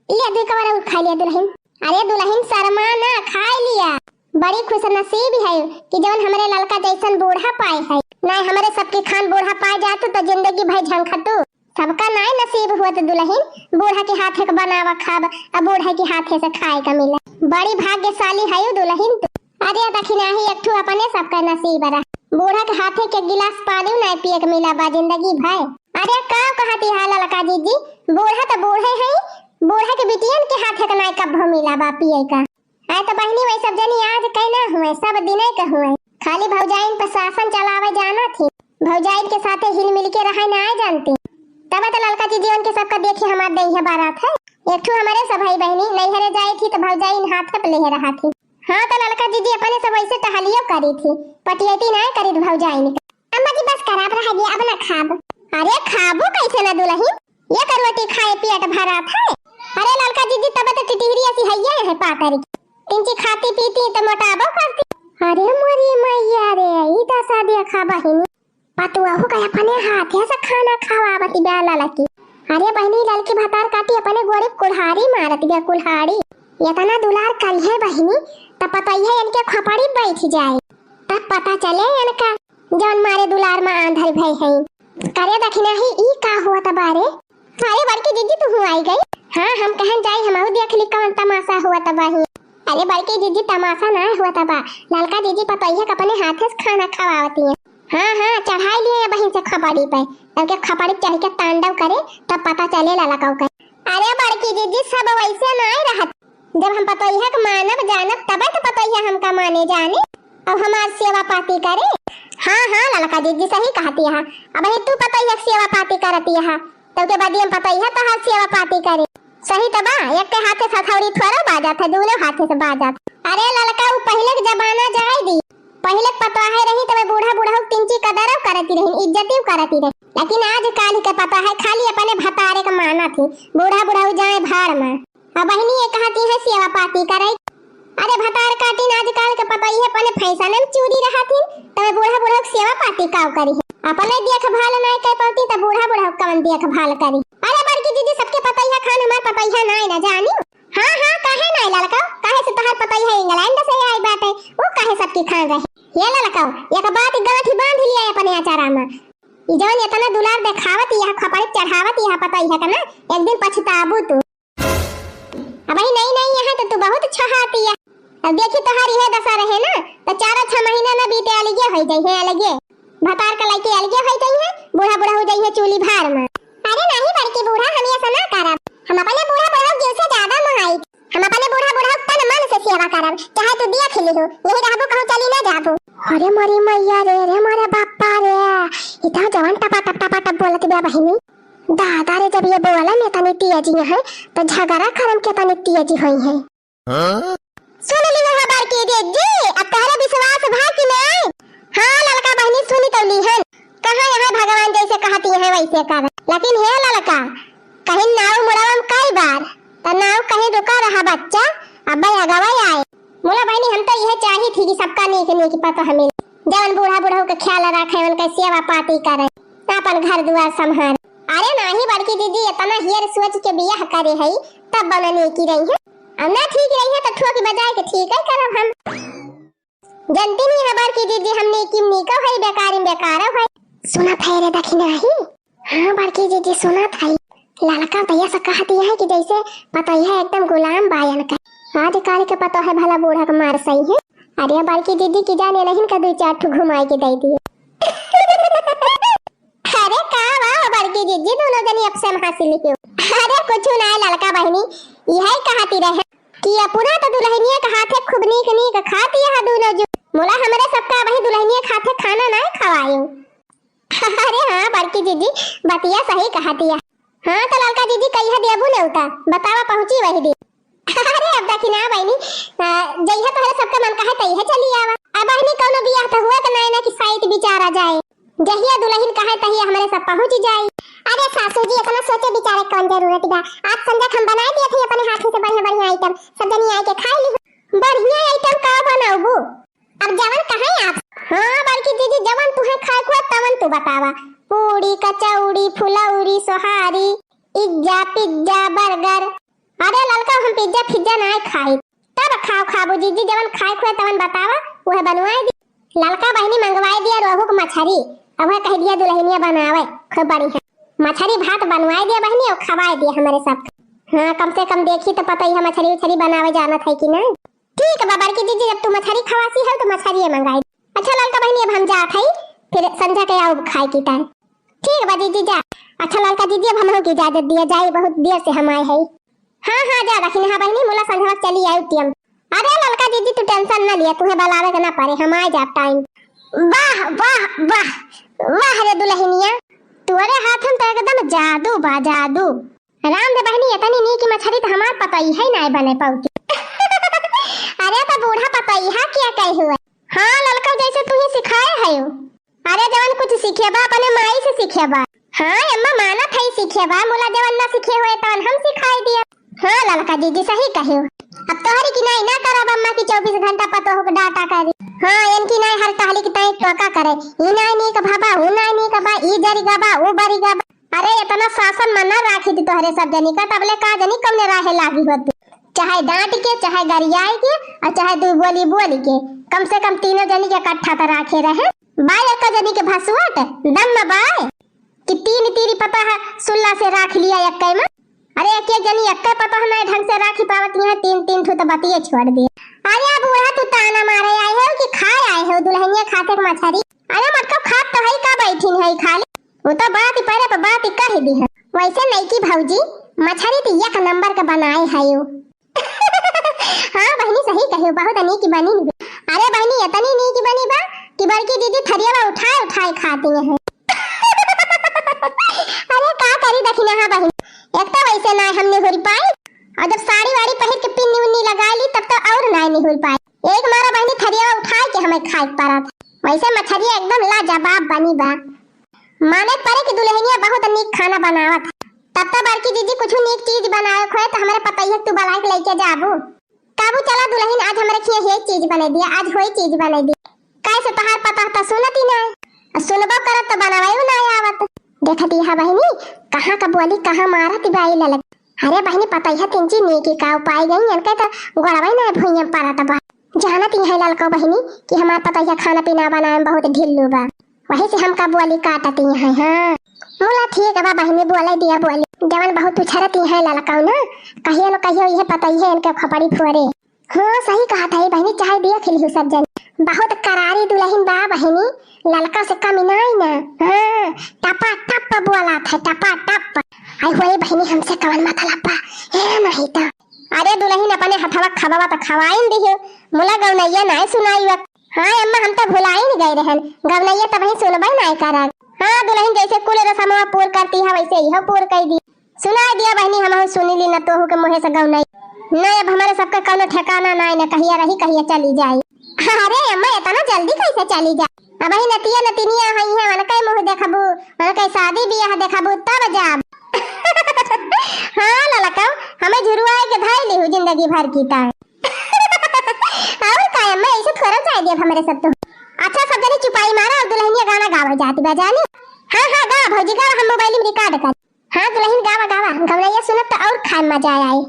लिया दू कवर और खा लिया दुल्हन। अरे दुल्हन शर्मा ना, खा लिया। बड़ी खुश नसीब है कि जवन हमारे लड़का जैसन बूढ़ा पाए है। नहीं हमारे सबके खान बूढ़ा पाए जातु तो जिंदगी भाई झंखतु। सबका नहीं नसीब हुआ तो दुल्हन बूढ़ा के हाथ के बनावा खाब अब बूढ़ा के हाथ से खाए का मिला। बड़ी भाग्यशाली है दुल्हन तू। अरे दखिना ही एक ठो अपने सबका नसीब रहा। बूढ़ा के हाथे के गिलास पानी नहीं पिए के मिला बा जिंदगी भाई। अरे का कहती है लड़का जी बूढ़ा तो बूढ़े है, बूढ़ा के बिटियन के हाथे का नहीं कब मिला बा पिए का। आए तो बहनी वही सब जनी आज कहना हुए सब दिने के हुए। खाली भौजाइन पर शासन चलावे जाना थी, भौजाइन के साथे हिल मिल के रहे ना जानती। तब तो लड़का जी जीवन के सबका देखी हमारे दही बारात है। एक ठो हमारे सब भाई बहनी नैहरे जाई थी तो भौजाइन हाथ पे ले रहा थी। हाँ तो लड़का जी अपने सब ऐसे टहलियो करी थी, पटियती नहीं करी भौजाइन का। अम्मा जी बस खराब रह गया अब ना खाब। अरे खाबो कैसे ना दुल्हन, ये करवटी खाए पेट भरा था। अरे लड़का जी तब तो टिटिहरी ऐसी है पातर की, तिनची खाती पीती तो मोटाबो करती। अरे मोरी मैया रे ई तो शादी खाबा ही नहीं पतुआ हो गया अपने हाथ से खाना खावावती बेला लकी। अरे बहनी लड़की भतार काटी अपने गोरे कुल्हाड़ी मारती बे कुल्हाड़ी। इतना दुलार कल है बहनी तब पता है इनके खपड़ी बैठ जाए तब पता चले इनका जौन मारे दुलार में आंधल भई है। करे दखिना ही ई का हुआ तबारे। अरे बड़की जीजी तू आई गई। हाँ हम कहन जाई हम देख ली कौन तमाशा हुआ तबाही। अरे बड़की जीजी तमाशा ना हुआ तबा, लड़का जीजी पता है अपने हाथ से खाना खवावती है। हाँ चढ़ाई लिए बहन से खपड़ी पे तब के खपड़ी चढ़ के तांडव करे तब पता चले लड़का का। अरे बड़की जीजी सब वैसे नहीं रहत। जब हम पता है कि मानव जानब तब तो पता है हमका माने जाने और हमार सेवा पाती करे। हाँ लड़का जीजी सही कहती है। अब तू पता है सेवा पाती करती है तब के बाद हम पता है तो हर सेवा पाती करे सही तबा। एक के हाथे से हथौड़ी थोड़ा बाजा था, दोनों हाथे से बाजा। अरे लड़का वो पहले के जमाना जाए दी, पहले पता है रही तब बूढ़ा बूढ़ा तिनची कदर करती रही, इज्जत करती रही। लेकिन आज काल के पता है खाली अपने भतारे का माना थी, बूढ़ा बूढ़ा जाए भाड़ में। अब बहनी ये कहती है सेवा पाती करे। अरे भतार काटी आज काल के पता है अपने फैशन में चूरी रहा थी तब बूढ़ा बूढ़ा सेवा पाती काव करी है। अपने देख भाल नहीं कर पाती तब बूढ़ा बूढ़ा कौन देख भाल करी। अरे बड़की जीजी सबके पता है खान हमार पता है नहीं ना जानी। हाँ काहे नहीं लड़का, काहे से तोहार पता है इंग्लैंड से आई बात है वो काहे सबकी खान रहे। ये लड़का एक बात गांठी बांध लिया अपने आचारा में। ई जवन इतना दुलार देखावत यह खपड़ी चढ़ावत यह पता है का ना एक दिन पछताबू तू। अब नहीं यहाँ तो तू बहुत छहाती है। अब देखी तोहार यह दशा रहे ना तो 4-6 महीना में बीते अलगे हो जाई है, अलगे भतार का लइके अलगे हो जाई है, बूढ़ा बूढ़ा हो जाई है चूली भार में। अरे नहीं बड़की बूढ़ा हम ऐसा ना करब, हम अपने बूढ़ा बूढ़ा जीव से ज्यादा महाई। हम अपने बूढ़ा बूढ़ा तन मन से सेवा करब, चाहे तू दिया खिली हो यही रहबो कहूं चली ना जाबो। अरे मोरी मैया रे मोरे बापा रे इतना जवान टपा बोलत बे बहिनी। दादा रे जब ये बोला मैं तनी तियाजी है तो झगड़ा खरम के तनी तियाजी होई है। सुन ली है बड़की जीजी अब तोहरे विश्वास भा कि नहीं। हाँ लड़का बहनी सुनी तो ली है कहां यहाँ भगवान जैसे कहती है वैसे कर। लेकिन हे लड़का कहीं नाव मुड़ावम कई बार तो नाव कहीं रुका रहा बच्चा अब अगवाई आए। मोला बहनी हम तो यह चाही थी कि सबका नीक पता हमें जवन बूढ़ा बूढ़ा का ख्याल रखे उनका सेवा पाती करे अपन घर दुआर संभाल। अरे नहीं बड़की दीदी इतना हियर सोच के बियाह करे है तब बनने की रही है। अब ना ठीक रही है तो ठोक बजाए के ठीक है करब हम। जनती नहीं है बड़की दीदी हमने की नीको है बेकार है। सुना था रे दखिना ही। हाँ बड़की दीदी सुना था लड़का भैया से कहती है कि जैसे पता है एकदम गुलाम बायन का। आज काल के पता है भला बूढ़ा का मार सही है। अरे बड़की दीदी की जाने नहीं का 2-4 ठो घुमाई के दे दिए। अरे का वाह बड़की दीदी दोनों जनी अब से हासिल क्यों। अरे कुछ ना लड़का बहनी यही कहती रहे कि पूरा तो दुल्हनिया का हाथे खूब नीक खाती है दोनों जो मोला हमारे सबका वही दुल्हनिया खाते खाना ना खवायो। अरे हाँ बड़की दीदी बतिया सही कहती है। हाँ तो लड़का दीदी कहिया देबू नेउता बतावा पहुंची वही दी। अरे अब दखिना बहनी जइहा तोहरे सबका मन कहे तइहे चली आवा। अब बहनी कोनो बियाह तो हुआ तो ना कि साइट बिचारा जाए जहिया दुल्हन कहे तहिया हमारे सब पहुंच जाए। अरे सासू जी इतना सोचे बिचारे कौन जरूरत बा। आज संध्या हम बना दिए थे अपने हाथ से बढ़िया आइटम सब जनी आके खा ली। बढ़िया आइटम का बनाऊबू अब जवन कहे आप। हाँ बड़की दीदी जवन तुहे खाए को तवन तू बतावा। पूरी कचौड़ी फुलौरी सोहारी इज्जा पिज्जा बर्गर। अरे पिज्जा फिज्जा ना खाई तब खाओ खाबू जीजी जवन खाए खुए तवन बतावा वह बनवाए दी। ललका बहनी मंगवाए दिया रोहू को मछरी अब वह कह दिया दुल्हनिया बनावे खूब बढ़िया मछरी भात बनवाए दिया बहनी और खवाए दिया हमारे सब। हाँ कम से कम देखी तो पता ही है मछली उछरी बनावे जाना था कि नहीं। ठीक है बाबा की जीजी जब तू मछली खवासी है तो मछली मंगाई। अच्छा ललका बहनी अब हम जात है फिर संध्या के आओ खाए की टाइम। ठीक है जीजी जा। अच्छा ललका जीजी अब हम की इजाजत दिया जाए बहुत देर से हम आए हैं। हाँ हाँ जा रखी हाँ बहनी मोला संध्या चली आई टीम। अरे ललका जीजी तू टेंशन ना लिया तुम्हें बुलावे का ना पड़े हम आ जा टाइम। वाह वाह वाह वाह रे दुल्हनिया तुम्हारे हाथ में तो एकदम जादू बा जादू। राम दे बहनी इतनी नी की मछली तो हमार पता ही है ना बने पाउती। अरे तो बूढ़ा पता ही है क्या कहे हुए। हाँ ललका जैसे तू ही सिखाए है। अरे जवान कुछ सीखे बा अपने माई से सीखे बा। हाँ अम्मा माना था सीखे बा मोला जवान ना सीखे हुए तो हम सिखाई दिया। हाँ ललका जीजी सही कहे अब तोहरी की नहीं ना करब अम्मा की 24 घंटा पतो हो डाटा करी। हाँ इनकी नहीं हर कहली की तय टोका करे ई नहीं का भाबा ऊ नहीं का बा ई जरी गाबा ऊ बरी गाबा। अरे इतना शासन मना राखी थी तोहरे सब जनी का तबले का जनी कमने राहे लागी होती चाहे डांट के चाहे गरियाई के और चाहे दू बोली बोली के कम से कम तीनों जनी के इकट्ठा तो राखे रहे। बाय एक जनी के भसुआट दम में बाय कि तीन तीरी पता है सुल्ला से राख लिया एक में। अरे एक जनी एक पता है नहीं ढंग से राखी पावत है तीन तीन ठो तो बतिये छोड़ दिए। अरे बूढ़ा तू ताना मारे आए हो कि खाए आए हो दुल्हनिया खाते मछली। अरे मतलब खात तो है का बैठीन है खाली वो तो बात ही पहले तो बात ही कह दी है वैसे नहीं की भौजी मछली तो एक नंबर का बनाए है यो। हाँ बहनी सही कहे बहुत अनी की बनी। अरे बहनी इतनी नी की बनी बा कि बड़की दीदी थरिया उठाए उठाए खाती है। अरे का करी देखी ना बहनी एक तो वैसे ना हमने हो पाई और जब साड़ी वाड़ी पहन के पिन्नी उन्नी लगा ली तब तो और नहीं हो पाई। एक मारा बहनी थरिया उठाए के हमें खाए पड़ा था वैसे मछली एकदम लाजवाब बनी बा। माने पड़े कि दुल्हनिया बहुत नीक खाना बनावत तब तो बड़की जीजी कुछ नीक चीज बनाए खोए तो हमारे पता ही तू बला के लेके जाबू काबू चला दुल्हन आज हमारे खिए ये चीज बने दिया आज होई चीज बने दी कैसे तहार पता तो सुनती ना सुनबो करत तो बनावे ना आवत। देखती है बहनी कहां का बोली कहां मारत बाई ललक। अरे बहनी पता है तिंची नीकी का उपाय गई इनके तो गड़वाई ना भुइया पारत बा जानती है ललको बहनी कि हमार पता है खाना पीना बनाए में बहुत ढिल्लू बा वही से हम का बोली काटती है। हाँ मोला ठीक है बहनी बोले दिया बोली जवन बहुत उछरती है ललका ना कहियो न कहियो ये पता ही है इनके खपड़ी फोड़े। हाँ सही कहा था बहनी चाहे दिया खिली सब जन बहुत करारी दुल्हन बा बहनी ललका से कमी नहीं ना। हाँ टपा टप बोला था टपा टप आई होए बहनी हमसे कवन मतलब बा है नहीं तो। अरे दुल्हन अपने हथवा खवावा तो खवाइन दियो मोला गौनैया नहीं सुनाई वक्त। हाँ अम्मा हम तो भुला ही नहीं गए रहन गौनैया तब ही सुनबे नहीं करन। हाँ दुल्हन जैसे कुल रस्मवा पूर करती है वैसे ही पूर कर दी सुनाई दिया बहनी हम सुनी ली न तो हो के मुहे से गौनई नहीं अब हमारे सबका कोनो ठिकाना नहीं न कहिया रही कहिया चली जाई। अरे अम्मा इतना जल्दी कैसे चली जा अब ही नतिया नतिनिया हई है मन कई मुंह देखबू मन कई शादी बियाह देखबू तब जाब। हाँ ललका हमें झुरवाए के धाई ली जिंदगी भर की ता और का अम्मा ऐसे थोड़ा चाहिए दिया हमारे सब तो। अच्छा सब जने चुपाई मारा और दुल्हनिया गाना गावा जाती बजानी। हाँ हाँ गा भौजी गा हम मोबाइल में रिकॉर्ड कर। हाँ दुल्हन गावा गावा गौरैया सुनत तो और खाए मजा आए।